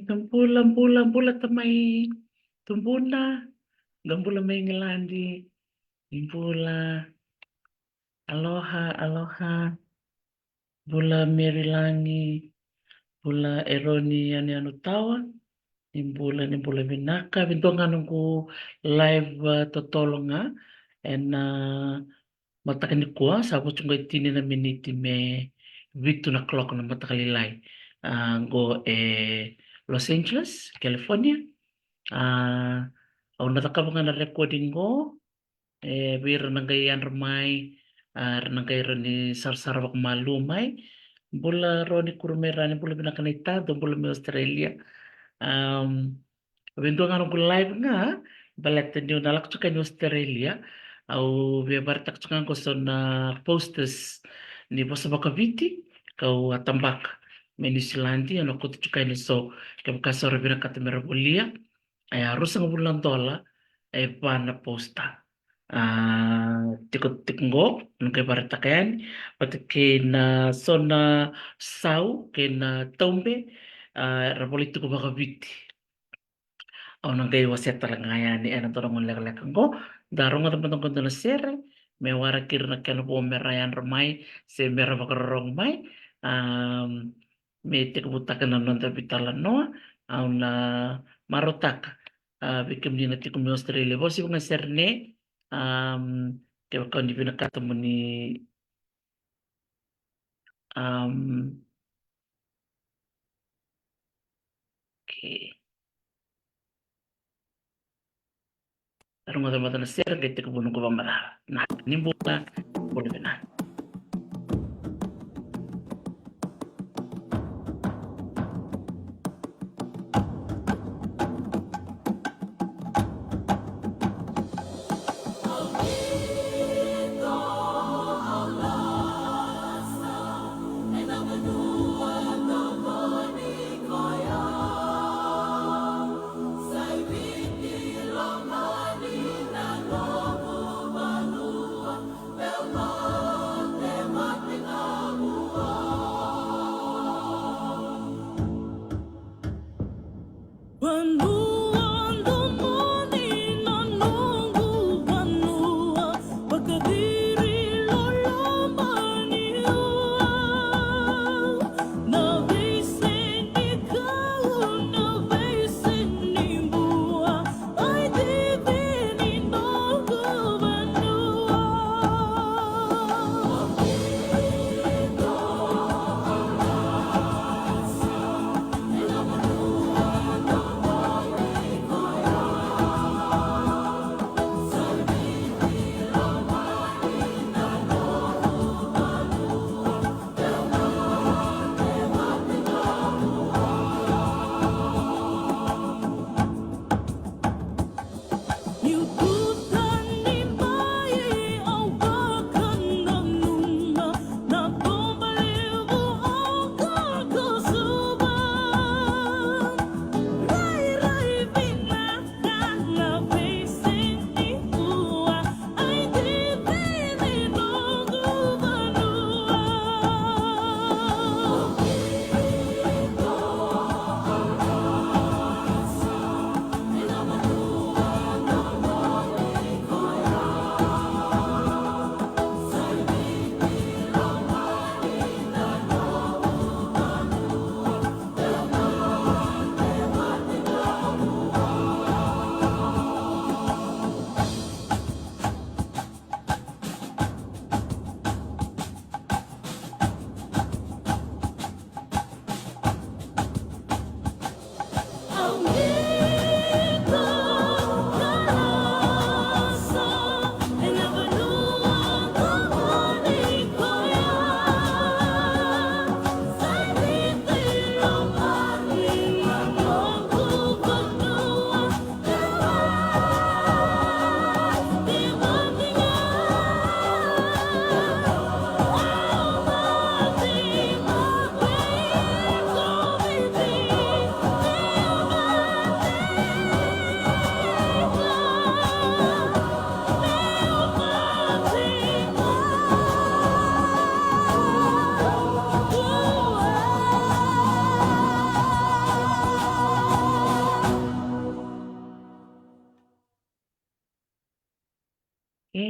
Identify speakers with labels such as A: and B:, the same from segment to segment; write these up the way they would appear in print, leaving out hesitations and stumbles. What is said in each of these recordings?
A: Tumpula tamay tumpuna gambula may ngalandi impula aloha bula merilangi bula eroni anu tawa impula Vinaka vintonga nungku live totolonga and matakani kuwa sabu chunga itini na miniti me vitu na clock na matakalilay go Los Angeles California. Au natakabanga na recording ko, biro nanggayan ramay, nanggayan ni sarsarwak malumay, bula roni kurumerani bula binakanita, doon bula may Australia. Windu nga nung live nga, balat nyo nalakchukan ni Australia, au biabartak chukan ko so na posters ni Bosa Bakaviti, kau atambak. May New Zealandi, ano ko chukan ni so, kaya kasoro binakatamera bulia, ay harus ang bulan dola ay pana posta tikot tikgo nung kay baratakan pati kina sona sau kina tombe rapolito ko baka biti nang kay waset talaga yan ni ano torong lek ko darong nga tamatong ko na sere may wara kir na kano po merayan ramay se mera bakarong may um, may tikbutakan na non tapitalan no na marotak bikim din natin kung Australia. Bosi mga serne, kaya kung di pinakatamo ni um, okay. Pero mata-mata na sir, kaya tika bunong ko ba mara. Nimbuka, boleh na.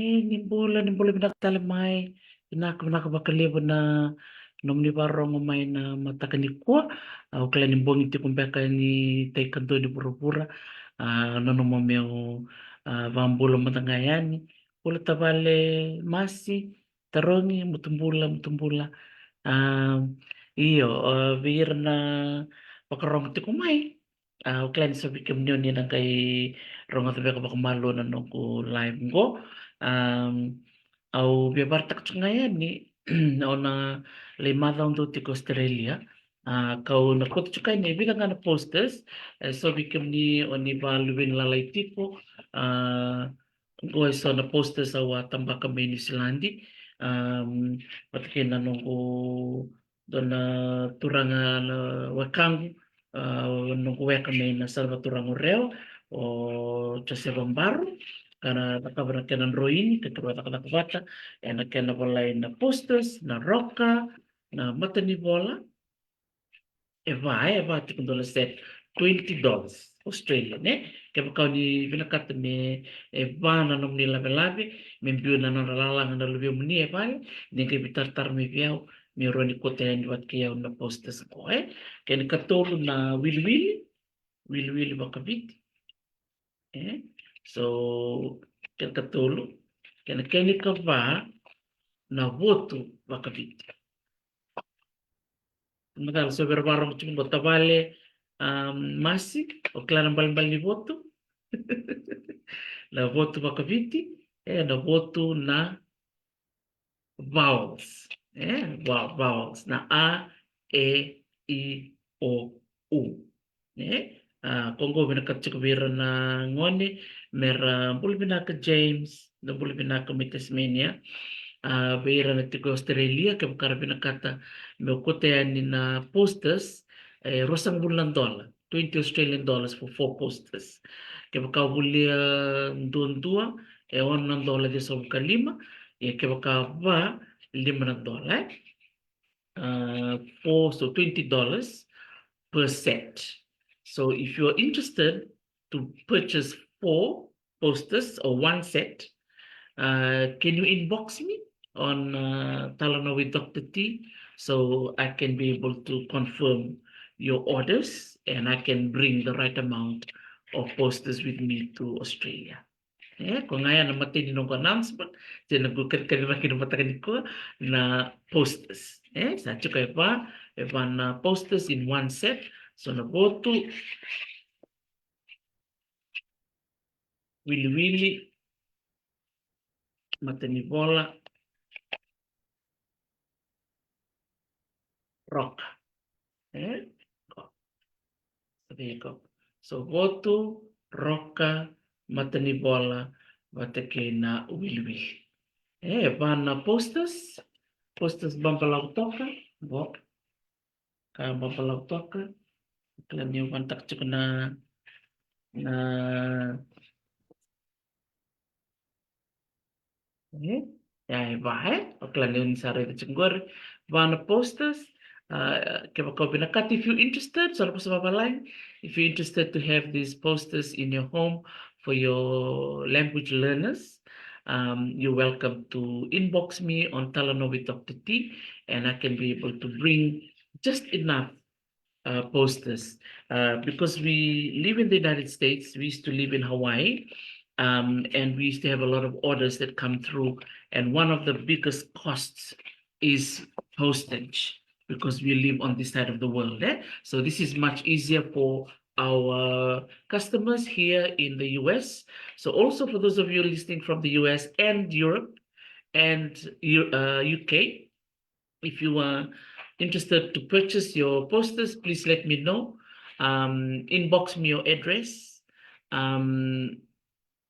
A: ni bola binakatala mai. Vinaka bakalibo na nom ni barong mai na mataka ni kua. Kala ni bongi ti kumbeka ni tai kanto di pura-pura. Nono mo meo vambula matangayani. Pula tabale masi, tarongi, mutumbula. Iyo, bir na pakarong ti kumay. Klan sabi kam nyo ni nang kay rong at beka baka malo na nung ko live ko. Um, au biabartak ngayon ni o na lima taon to tiko Australia. Kau nakot tsukay ni bilang nga na posters. So bikam ni o ni baluin lalay tipo. Ko so na posters sa watamba kami New Zealandi. Patakin na nung ko doon na turangan wakang nung kuwe kami na salva turang ureo o sa bambaro karena nakabara kenan roini keturuata nakabata na kena balay na posters na roka na mata ni bola eva tikun set $20 Australian kaya kau ni binakat ni eva na nom ni labi membiu na nang lalang na lebih meni eva ni kaya bitar mi biau mi roni kote ni wat kaya na posters ko kaya ni katolo na will bakabit so kaya katolo kaya ni kava na voto bakabit magari so barong chungo tabale masi o clara bal ni voto na voto bakabiti na voto na vowels vowels na a e i o u Kongo binakatsikabira na ngoni mera buli binaka James na buli binaka Tasmania beira na tiko Australia ke bukara binakata me kote ani na posters rosang bulan dola $20 for 4 posters ke baka buli ndundua $1 de so kalima ke baka va $5 so $20 per set. So if you're interested to purchase 4 posters or one set, can you inbox me on Talana with Dr. T so I can be able to confirm your orders and I can bring the right amount of posters with me to Australia. Kung ngayon na matindi nung announcement, nagbukat ka naman kinumatakan ko na posters. Sa chuka pa, na posters in one set. So naboto, wili matanibola, rock. There you go. So voto, roka, matanibola, batake na wili. Na posters bampalaw toka, bo, ka bampalaw toka, kailan yung kontak ko na Oklanin sa rin chinggor vana posters if you're interested if you're interested to have these posters in your home for your language learners you're welcome to inbox me on Talano with Dr. T and I can be able to bring just enough posters because we live in the United States. We used to live in Hawaii, and we used to have a lot of orders that come through. And one of the biggest costs is postage because we live on this side of the world. So this is much easier for our customers here in the US. So also for those of you listening from the US and Europe and UK, if you are interested to purchase your posters, please let me know. Inbox me your address. And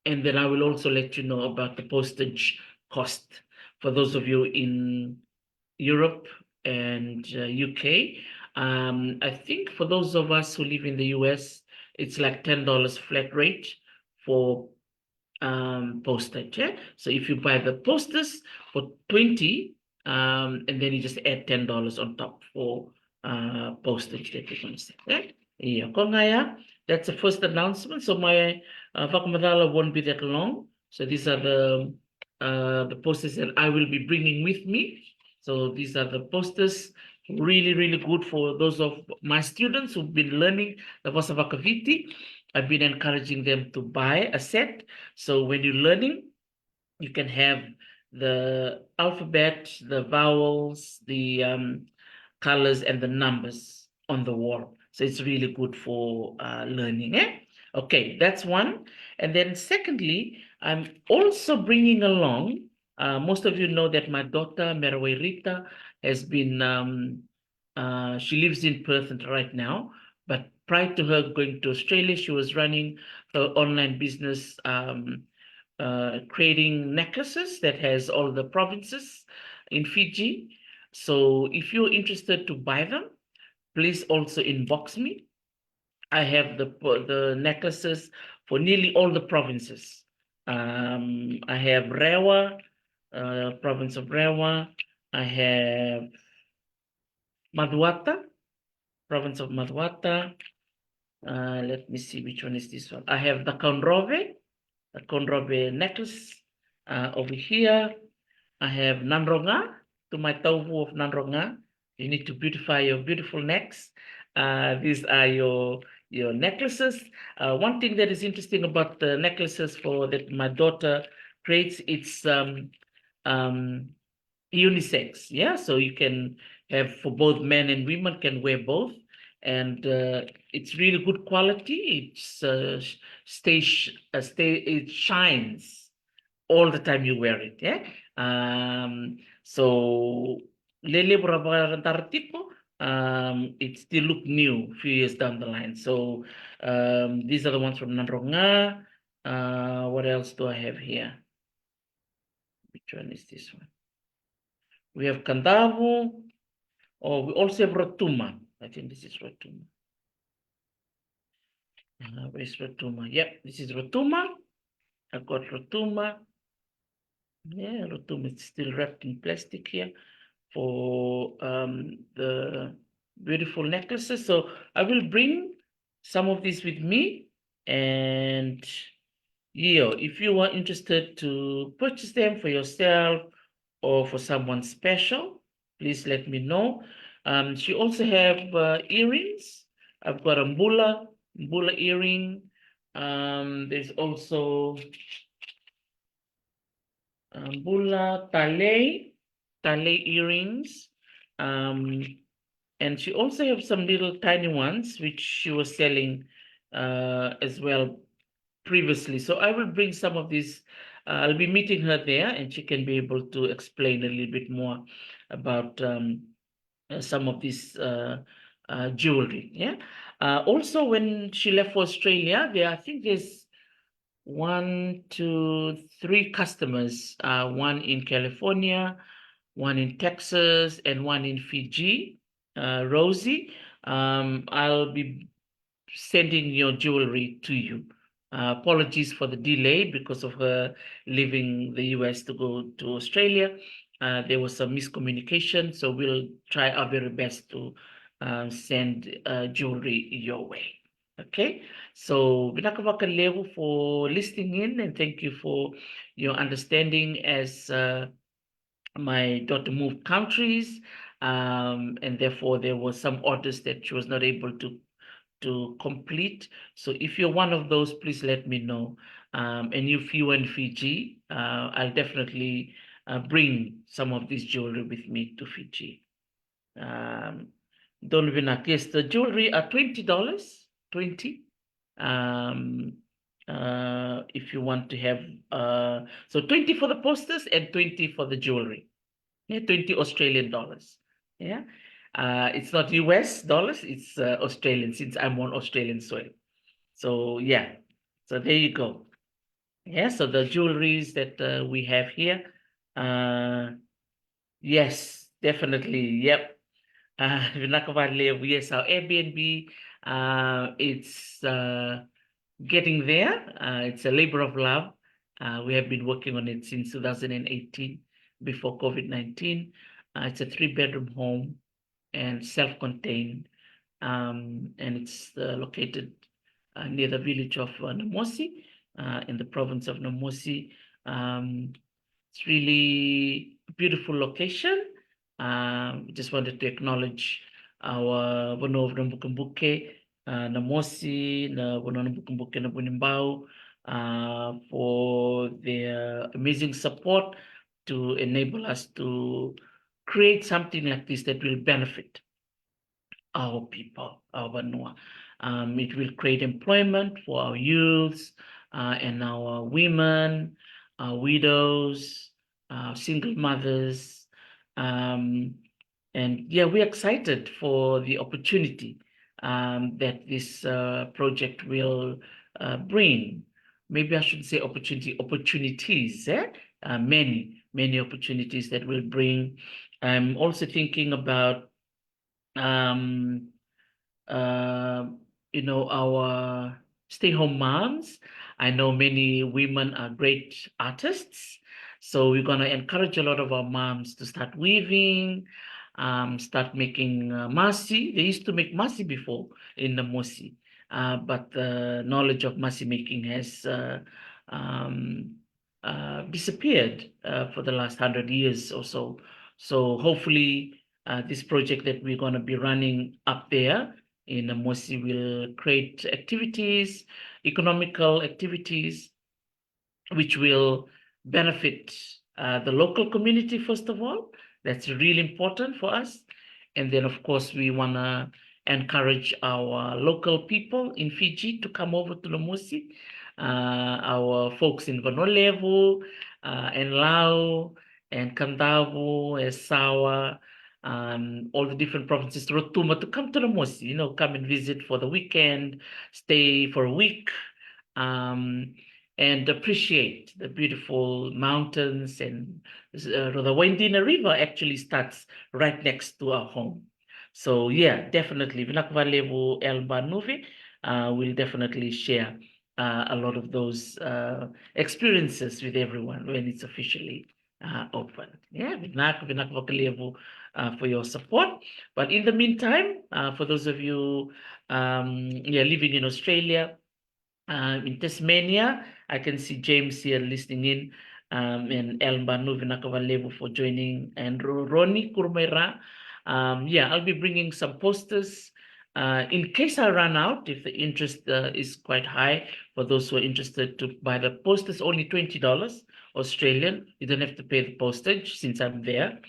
A: then I will also let you know about the postage cost for those of you in Europe and UK. I think for those of us who live in the US, it's like $10 flat rate for postage. So if you buy the posters for 20, and then you just add $10 on top for postage that you're going to send. Yeah, that's the first announcement. So my Vakamadala won't be that long. So these are the the posters that I will be bringing with me. So these are the posters, really, really good for those of my students who've been learning the Vossa Vakaviti. I've been encouraging them to buy a set. So when you're learning, you can have the alphabet, the vowels, the colors, and the numbers on the wall. So it's really good for learning. Eh? Okay, that's one. And then secondly, I'm also bringing along, most of you know that my daughter, Meraway Rita, has been, she lives in Perth right now, but prior to her going to Australia, she was running her online business, creating necklaces that has all the provinces in Fiji. So if you're interested to buy them, please also inbox me. I have the necklaces for nearly all the provinces. I have Rewa, province of Rewa. I have Maduata, province of Maduata. Let me see which one is this one. I have the Conrobe necklace over here. I have Nanronga, to my Tauvu of Nanronga. You need to beautify your beautiful necks. These are your necklaces. One thing that is interesting about the necklaces for that my daughter creates, it's um, unisex. Yeah, so you can have for both men and women can wear both, and it's really good quality. It's it shines all the time you wear it. Yeah. So Lele Tipo, it still look new a few years down the line. So these are the ones from Nandronga. What else do I have here? Which one is this one? We have Kandavu. Oh, we also have Rotuma. I think this is Rotuma. Where's Rotuma? Yep, this is Rotuma. I got Rotuma. Yeah, Rotuma is still wrapped in plastic here for the beautiful necklaces. So I will bring some of these with me. And yeah, if you are interested to purchase them for yourself or for someone special, please let me know. She also have earrings. I've got a mbula earring. There's also mbula tale earrings. Um, and she also have some little tiny ones which she was selling as well previously. So I will bring some of these. I'll be meeting her there, and she can be able to explain a little bit more about some of this jewelry. Yeah. Also, when she left for Australia, I think there's one, two, three customers. One in California, one in Texas, and one in Fiji. Rosie, I'll be sending your jewelry to you. Apologies for the delay because of her leaving the US to go to Australia. There was some miscommunication, so we'll try our very best to send jewelry your way. Okay, so Vinaka Levu for listening in, and thank you for your understanding as my daughter moved countries, and therefore there was some orders that she was not able to complete. So if you're one of those, please let me know. And if you are in Fiji, I'll definitely bring some of this jewelry with me to Fiji. Um, don't Vinak, yes, the jewelry are $20, 20. Um, if you want to have, so 20 for the posters and 20 for the jewelry. Yeah, 20 Australian dollars. Yeah. It's not US dollars, it's Australian since I'm on Australian soil. So yeah. So there you go. Yeah, so the jewelries that we have here. Uh yes, definitely. Yep. Yes, our Airbnb. It's getting there. It's a labor of love. We have been working on it since 2018, before COVID-19. It's a three-bedroom home and self-contained, and it's located near the village of Namosi, in the province of Namosi. Um, It's really a beautiful location. Just wanted to acknowledge our Bono of Nambukumbuke, Namosi, na Bono Nambukumbuke na Bunimbao, for their amazing support to enable us to create something like this that will benefit our people, our Vanua. It will create employment for our youths and our women, our widows, single mothers. Um, and yeah, we're excited for the opportunity that this project will bring. Maybe I should say opportunities, eh? Many opportunities that will bring. I'm also thinking about um, uh, our stay-home moms. I know many women are great artists, so we're gonna encourage a lot of our moms to start weaving, start making masi. They used to make masi before in the mosi, but the knowledge of masi making has um, disappeared for the last 100 years or so. So hopefully, this project that we're going to be running up there in Mosi will create activities, economical activities, which will benefit the local community, first of all. That's really important for us. And then, of course, we want to encourage our local people in Fiji to come over to Lomosi, our folks in Vanolevu, and Lao, and Kandavo, and Sawa, all the different provinces, Rotuma, to come to Lomosi, come and visit for the weekend, stay for a week. Um, and appreciate the beautiful mountains and the Windina River actually starts right next to our home. So yeah, definitely Vinakvalevu Elba Nuvi will definitely share a lot of those experiences with everyone when it's officially open. Yeah, Vinakvalevu for your support. But in the meantime, for those of you living in Australia, in Tasmania, I can see James here listening in, and Elba Novinakavalevu for joining, and Ronnie Kurmera. Yeah, I'll be bringing some posters. In case I run out, if the interest is quite high for those who are interested to buy the posters, only $20 Australian. You don't have to pay the postage since I'm there.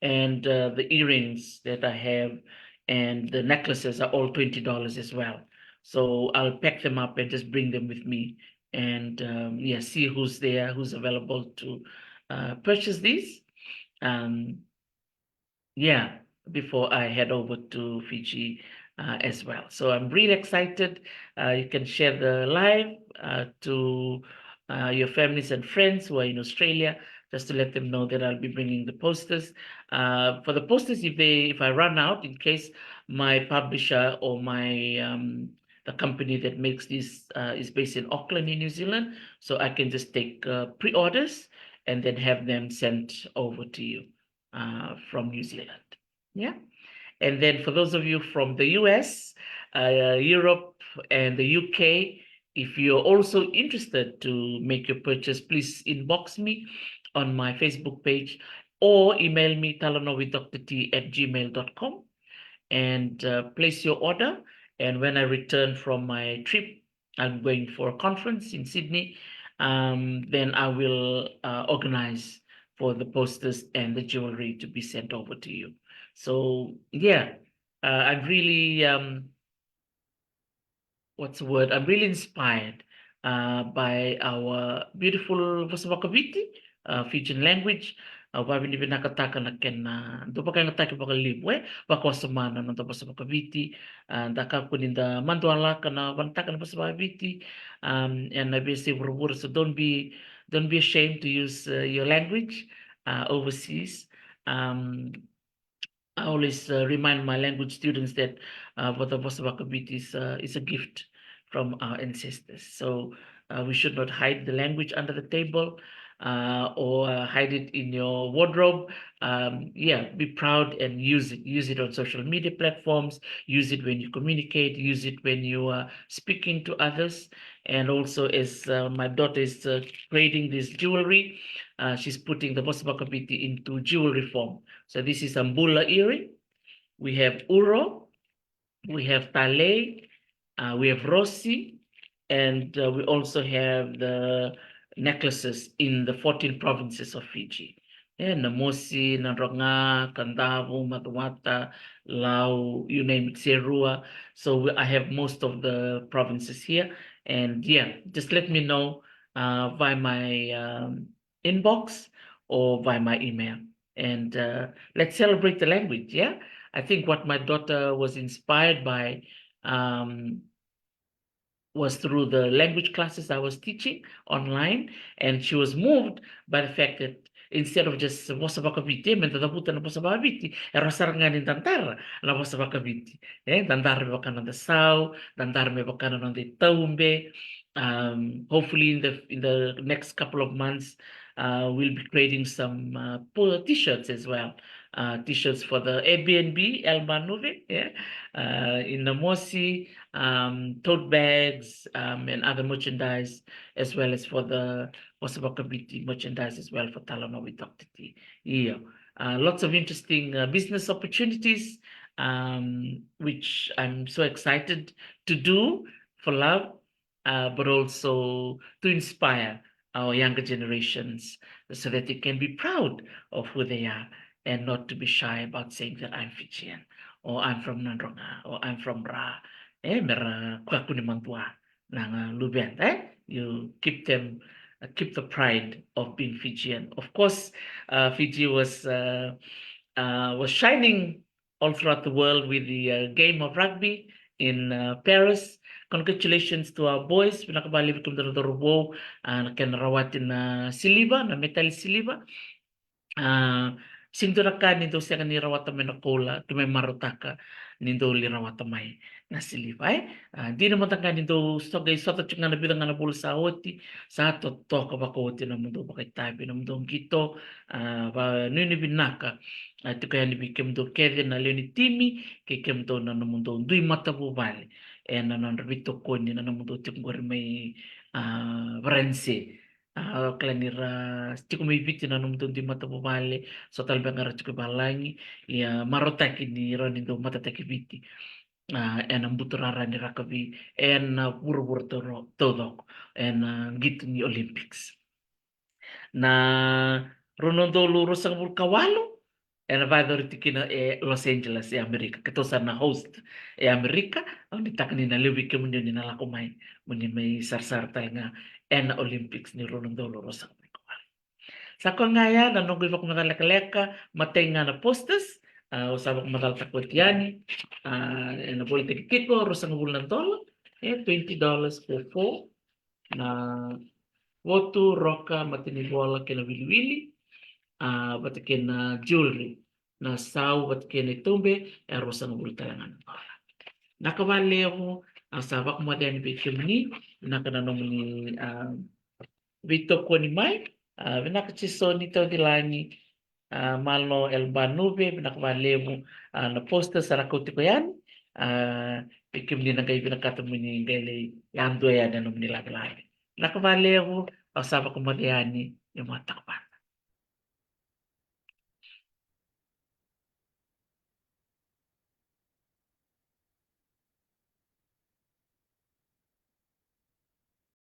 A: And the earrings that I have and the necklaces are all $20 as well. So I'll pack them up and just bring them with me, and yeah, see who's there, who's available to purchase these. Um, yeah, before I head over to Fiji as well. So I'm really excited. You can share the live to your families and friends who are in Australia, just to let them know that I'll be bringing the posters. For the posters, if I run out, in case my publisher or my the company that makes this is based in Auckland in New Zealand, so I can just take pre-orders and then have them sent over to you from New Zealand. Yeah. And then for those of you from the US, Europe, and the UK, if you're also interested to make your purchase, please inbox me on my Facebook page or email me talanovidrt@gmail.com and place your order. And when I return from my trip, I'm going for a conference in Sydney. Then I will organize for the posters and the jewelry to be sent over to you. So yeah, I'm really what's the word? I'm really inspired by our beautiful Vasavakaviti, Fijian language. Wabi ni binakataka na kena do baka ngataki baka libwe baka wasamana no Vasavakaviti, daka kuninda manduala kana vantaka na Vasavakaviti, and I basically were so don't be ashamed to use your language overseas. Um, I always remind my language students that Vata Vasavakabit is a gift from our ancestors. So we should not hide the language under the table or hide it in your wardrobe. Yeah, be proud and use it. Use it on social media platforms. Use it when you communicate. Use it when you are speaking to others. And also, as my daughter is creating this jewelry, she's putting the Bosabakabiti into jewelry form. So this is a Mbula earring. We have Uro, we have Tale, we have Rossi, and we also have the necklaces in the 14 provinces of Fiji. Yeah, Namosi, Nadronga, Kandavu, Matuata, Lau, you name it, Serua. So I have most of the provinces here. And yeah, just let me know via my inbox or via my email. And let's celebrate the language. Yeah, I think what my daughter was inspired by um, was through the language classes I was teaching online, and she was moved by the fact that instead of just vossa vakaviti, mentadaputa na vossa vakaviti, era sarangan in tantara na vossa vakaviti. Tantara me vakana the sau, tantara me vakana na the taumbe. Hopefully in the next couple of months, we'll be creating some t-shirts as well. T-shirts for the Airbnb El Manuve, yeah, in the Mosi, tote bags, and other merchandise, as well as for the Wasabakabiti merchandise as well for Talanowi Dr. T. Yeah. Lots of interesting business opportunities, which I'm so excited to do for love, but also to inspire our younger generations so that they can be proud of who they are and not to be shy about saying that I'm Fijian or I'm from Nandronga or I'm from Ra. Mera kwaku ni mantua nang luben. You keep them, keep the pride of being Fijian. Of course, Fiji was shining all throughout the world with the game of rugby in Paris. Congratulations to our boys. Pinakabali bitum daro na kenrawatin na siliba, na metal siliba. Sinduraka nindo siya ni rawata may nakola, tumay marutaka nindo li rawata may nasilipay. Di naman tanga nindo sogay soto chuk nga nabilang nga nabul sa oti, sa to ka ba ko oti na mundo bakay tabi na mundo gito, ba nini Vinaka. Ito kaya ni bikem do Kevin na leoni timi, kay kem do na mundo duy mata bubali. Na nanrabito ko ni na mundo tikungwari may Varense. Klanira chiku may biti na num di mata bumali so talba ngara chiku balangi ya marotaki ni roni do mata taki biti en ambuturara ni rakabi en buru todo en gitu ni Olympics na ronondo luro sang kawalo en vai doritikina Los Angeles Amerika ketosa na host Amerika ang ditakni na lewi ke munyo ni nalakumay munyo may sarsar nga en Olympics ni ronondo luro sang sa ko nga yan, nanunggoy ko matalaka-leka, matay nga na postes, usabak matalatakwatiani, na boleh tikit ko, harus ang bulan tol, $20 per four, na wotu, roka, matinibola, kina wili-wili, batakin na jewelry, na saw, batakin na itumbe, harus ang bulan talangan. Nakawali ako, ang sabak mo din bikim ni, nakananong ni Vito ko ni Mike, vinakachiso nito dilani malo el banube vinakvalemu na posta sarakoti ko yan pikim din ang kayo binakatamo ni gale yando yan anong nilaglagi nakavalemu asama ko mariani yung mga takpan